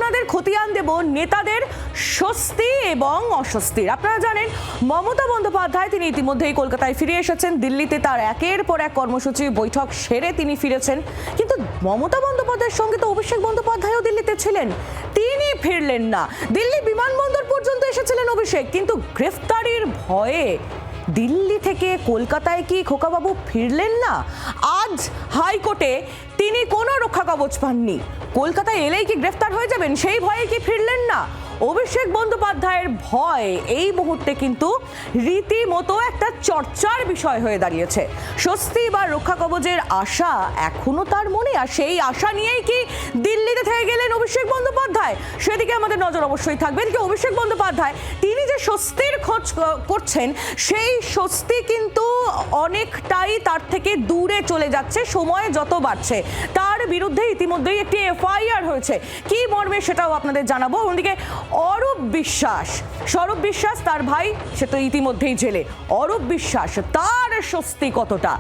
আপনাদের খতিয়ান দেব নেতাদের স্বস্তি এবং অস্বস্তির। আপনারা জানেন মমতা বন্দ্যোপাধ্যায় তিনি ইতিমধ্যেই কলকাতায় ফিরে এসেছেন। দিল্লিতে তার একের পর এক কর্মসূচি বৈঠক সেরে তিনি ফিরেছেন, কিন্তু মমতা বন্দ্যোপাধ্যায়ের সঙ্গে তো অভিষেক বন্দ্যোপাধ্যায়ও দিল্লিতে ছিলেন, তিনি ফিরলেন না। দিল্লি বিমানবন্দর পর্যন্ত এসেছিলেন অভিষেক, কিন্তু গ্রেফতারির ভয়ে দিল্লি থেকে কলকাতায় কি খোকাবাবু ফিরলেন না? আজ হাইকোর্টে তিনি কোনো রক্ষা কবচ পাননি। কলকাতায় এলেই কি গ্রেফতার হয়ে যাবেন, সেই ভয়ে কি ফিরলেন না? অভিষেক বন্দ্যোপাধ্যায়ের ভয় এই মুহূর্তে কিন্তু রীতিমতো একটা চর্চার বিষয় হয়ে দাঁড়িয়েছে। স্বস্তি বা রক্ষা কবচের আশা এখনো তার মনে, আর সেই আশা নিয়েই কি দিল্লিতে থেকে গেলেন অভিষেক বন্দ্যোপাধ্যায়? সেদিকে আমাদের নজর অবশ্যই থাকবে। যে অভিষেক বন্দ্যোপাধ্যায় তিনি যে স্বস্তির খোঁজ করছেন, সেই স্বস্তি কিন্তু অনেকটাই তার থেকে দূরে চলে যাচ্ছে সময় যত বাড়ছে। তার বিরুদ্ধে ইতিমধ্যেই একটি এফআইআর হয়েছে, কি মর্মে সেটাও আপনাদের জানাবো। অন্যদিকে অরূপ বিশ্বাস, স্বরূপ বিশ্বাস তার ভাই, সে তো ইতিমধ্যেই জেলে। অরূপ বিশ্বাস তার স্বস্তি কতটা,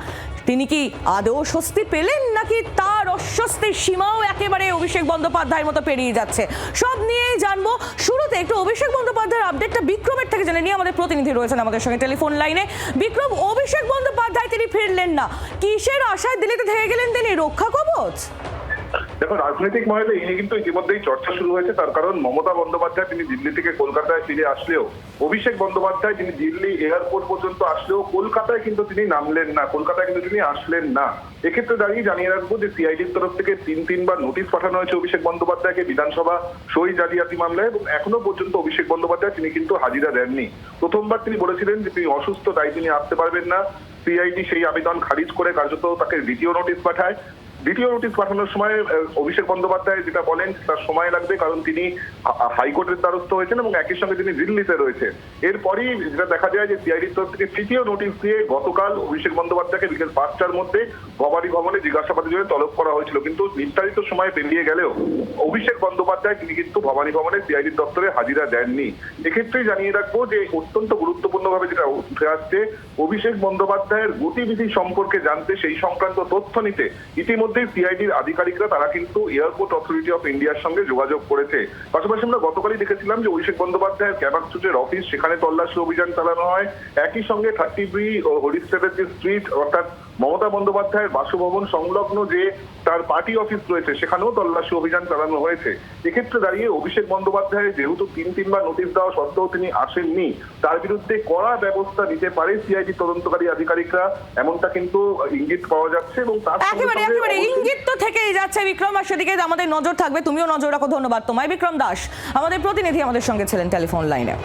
তিনি কি আদৌ স্বস্তি পেলেন, নাকি তার অস্বস্তির সীমাও একেবারে অভিষেক বন্দ্যোপাধ্যায়ের মতো পেরিয়ে যাচ্ছে, সব নিয়েই জানবো। শুরুতে একটু অভিষেক বন্দ্যোপাধ্যায়ের আপডেটটা বিক্রমের থেকে জেনে নিয়ে আমাদের প্রতিনিধি রয়েছেন আমাদের সঙ্গে টেলিফোন লাইনে। বিক্রম, অভিষেক বন্দ্যোপাধ্যায় তিনি ফিরলেন না, কিসের আশায় দিল্লিতে থেকে গেলেন তিনি? রক্ষা কবচ? দেখো, রাজনৈতিক মহলে এই কিন্তু ইতিমধ্যেই চর্চা শুরু হয়েছে। তার কারণ মমতা বন্দ্যোপাধ্যায় তিনি দিল্লি থেকে কলকাতায় ফিরে আসলেও, অভিষেক বন্দ্যোপাধ্যায় তিনি দিল্লি এয়ারপোর্ট পর্যন্ত আসলেও কলকাতায় কিন্তু তিনি নামলেন না, কলকাতায় কিন্তু তিনি আসলেন না। এক্ষেত্রে দাঁড়িয়ে জানিয়ে রাখবো যে সিআইডির তরফ থেকে তিনবার নোটিশ পাঠানো হয়েছে অভিষেক বন্দ্যোপাধ্যায়কে বিধানসভা সই জালিয়াতি মামলায়, এবং এখনো পর্যন্ত অভিষেক বন্দ্যোপাধ্যায় তিনি কিন্তু হাজিরা দেননি। প্রথমবার তিনি বলেছিলেন যে তিনি অসুস্থ, তাই তিনি আসতে পারবেন না। সিআইডি সেই আবেদন খারিজ করে কার্যত তাকে দ্বিতীয় নোটিশ পাঠায়। দ্বিতীয় নোটিশ পাঠানোর সময় অভিষেক বন্দ্যোপাধ্যায় যেটা বলেন তার সময় লাগবে, কারণ তিনি হাইকোর্টের দ্বারস্থ হয়েছেন এবং একই সঙ্গে তিনি দিল্লিতে রয়েছেন। এরপরই যেটা দেখা যায় যে সিআইডির তরফ থেকে তৃতীয় নোটিশ দিয়ে গতকাল অভিষেক বন্দ্যোপাধ্যায়কে বিকেল 5টার মধ্যে ভবানী ভবনে জিজ্ঞাসাবাদের জন্য তলব করা হয়েছিল, কিন্তু নির্ধারিত সময় পেরিয়ে গেলেও অভিষেক বন্দ্যোপাধ্যায় তিনি কিন্তু ভবানী ভবনে সিআইডির দপ্তরে হাজিরা দেননি। এক্ষেত্রেই জানিয়ে রাখবো যে অত্যন্ত গুরুত্বপূর্ণভাবে যেটা উঠে আসছে, অভিষেক বন্দ্যোপাধ্যায়ের গতিবিধি সম্পর্কে জানতে, সেই সংক্রান্ত তথ্য নিতে ইতিমধ্যে সিআইডির আধিকারিকরা তারা কিন্তু এয়ারপোর্ট অথরিটি অফ ইন্ডিয়ার সঙ্গে যোগাযোগ করেছে। পাশাপাশি আমরা গতকালই দেখেছিলাম যে অভিষেক বন্দ্যোপাধ্যায়ের ক্যাবাকচুটের অফিস, সেখানে তল্লাশি অভিযান চালানো হয়। একই সঙ্গে 30B হরিস্টেটের যে স্ট্রিট, অর্থাৎ মমতা বন্দ্যোপাধ্যায়ের বাসভবন সংলগ্ন যে তার পার্টি অফিস রয়েছে, সেখানেও তল্লাশি অভিযান চালানো হয়েছে। এক্ষেত্রে দাঁড়িয়ে অভিষেক বন্দ্যোপাধ্যায় যেহেতু তিনবার নোটিশ দেওয়া সত্ত্বেও তিনি আসেননি, তার বিরুদ্ধে কড়া ব্যবস্থা নিতে পারে সিআইডি তদন্তকারী আধিকারিকরা, এমনটা কিন্তু ইঙ্গিত পাওয়া যাচ্ছে। এবং তার একেবারে ইঙ্গিত তো থেকেই যাচ্ছে বিক্রম, আর সেদিকে আমাদের নজর থাকবে। তুমিও নজর রাখো। ধন্যবাদ তোমায়। বিক্রম দাস আমাদের প্রতিনিধি আমাদের সঙ্গে ছিলেন টেলিফোন লাইনে।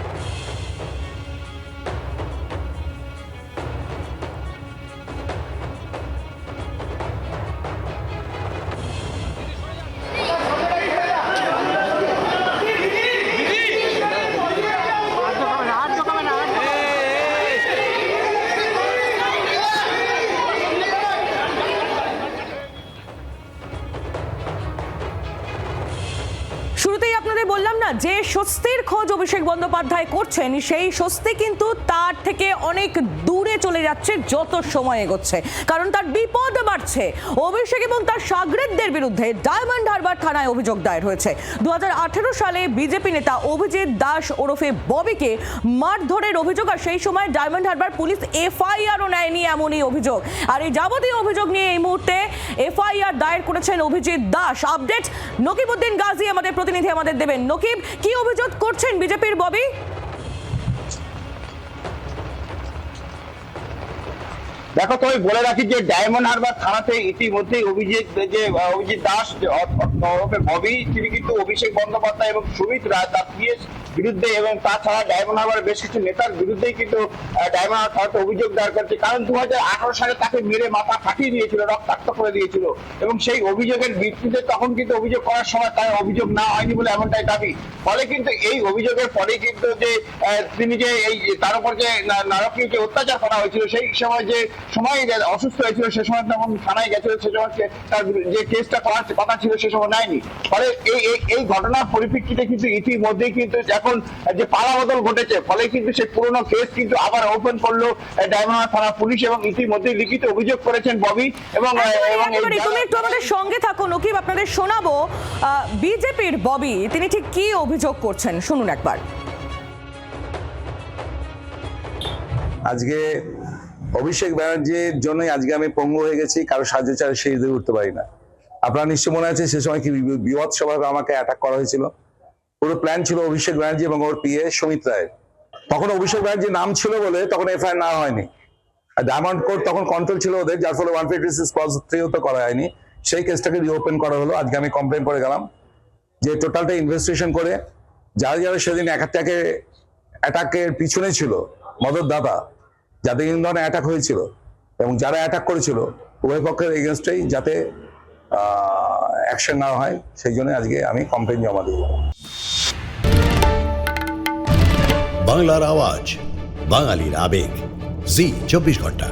শুরুতেই আপনাদের বললাম না, যে স্বস্তির খোঁজ অভিষেক বন্দ্যোপাধ্যায় করছেন, সেই স্বস্তি কিন্তু তার থেকে অনেক দূরে চলে যাচ্ছে যত সময় এগোচ্ছে, কারণ তার বিপদ বাড়ছে। অভিষেক এবং তার সাগরেদদের বিরুদ্ধে ডায়মন্ড হারবার থানায় অভিযোগ দায়ের হয়েছে। 2018 সালে বিজেপি নেতা অভিজিৎ দাস ওরফে ববিকে মারধরের অভিযোগ, আর সেই সময় ডায়মন্ড হারবার পুলিশ এফআইআরও নেয়নি, এমনই অভিযোগ। আর এই যাবতীয় অভিযোগ নিয়ে এই মুহূর্তে এফআইআর দায়ের করেছেন অভিজিৎ দাস। আপডেট নকিবউদ্দিন গাজী আমাদের প্রতিনিধি আমাদের দেবেন। নকিব, কি অভিযোগ করছেন বিজেপির ববি? দেখো, তুমি বলে রাখি যে ডায়মন্ড হারবার থানাতে ইতিমধ্যেই অভিজিৎ দাস ববি, তিনি কিন্তু অভিষেক বন্দ্যোপাধ্যায় এবং সুমিত রায় তার পিএস বিরুদ্ধে এবং তাছাড়া ডায়মন্ড হারবার বেশ কিছু নেতার বিরুদ্ধেই কিন্তু ডায়মন্ড হারবার থানাতে অভিযোগ দায়ের করেছে। কারণ 2018 সালে তাকে মেরে মাথা ফাটিয়ে দিয়েছিল, রক্তাক্ত করে দিয়েছিল, এবং সেই অভিযোগের ভিত্তিতে তখন কিন্তু অভিযোগ করার সময় তার অভিযোগ না হয়নি বলে এমনটাই দাবি। ফলে কিন্তু এই অভিযোগের পরে কিন্তু যে তিনি যে এই তার উপর যে নারকীয় যে অত্যাচার করা হয়েছিল, সেই সময় যে সময় অসুস্থ হয়েছিল, সে সময় তখন থানায় গেছিল, সে সময় তার যে কেসটা করার কথা ছিল সে সময় নেয়নি। ফলে এই ঘটনার পরিপ্রেক্ষিতে কিন্তু ইতিমধ্যেই কিন্তু এখন যে পালাবদল ঘটেছে, ফলে কিন্তু সেই পুরনো কেস কিন্তু আবার ওপেন করলো ডায়মন্ড হারবার থানা পুলিশ, এবং ইতিমধ্যেই লিখিত অভিযোগ করেছেন ববি এবং একেবারে তুমি একটু আমাদের সঙ্গে থাকো নকিব, আপনাদের শোনাবো বিজেপির ববি তিনি ঠিক কি অভিযোগ করছেন, শুনুন একবার। আজকে অভিষেক ব্যানার্জির জন্যই আজকে আমি পঙ্গু হয়ে গেছি, কারো সাহায্য ছাড়া সেই দিয়ে উঠতে পারি না। আপনার নিশ্চয় মনে আছে সে সময় কি বিভৎসভাবে আমাকে অ্যাটাক করা হয়েছিল। পুরো প্ল্যান ছিল অভিষেক ব্যানার্জি এবং ওর পিএ সুমিত রায়ের। তখন অভিষেক ব্যানার্জির নাম ছিল বলে তখন এফআইআর না হয়নি, আর ডায়মন্ড কোর্ট তখন কন্ট্রোল ছিল ওদের, যার ফলে 156 ক্লজ 3 তো করা হয়নি। সেই কেসটাকে রিওপেন করা হলো। আজকে আমি কমপ্লেন করে গেলাম যে টোটালটা ইনভেস্টিগেশন করে যারা যারা সেদিন অ্যাটাকের পিছনে ছিল মদতদাতা, যাদের এই ধরনের অ্যাটাক হয়েছিল এবং যারা অ্যাটাক করেছিল উভয় পক্ষের এগেনস্টেই যাতে অ্যাকশন নেওয়া হয়, সেই জন্য আজকে আমি কমপ্লেন জমা দিয়ে যাবো। বাংলার আওয়াজ, বাঙালির আবেগ, জি 24 ঘন্টা।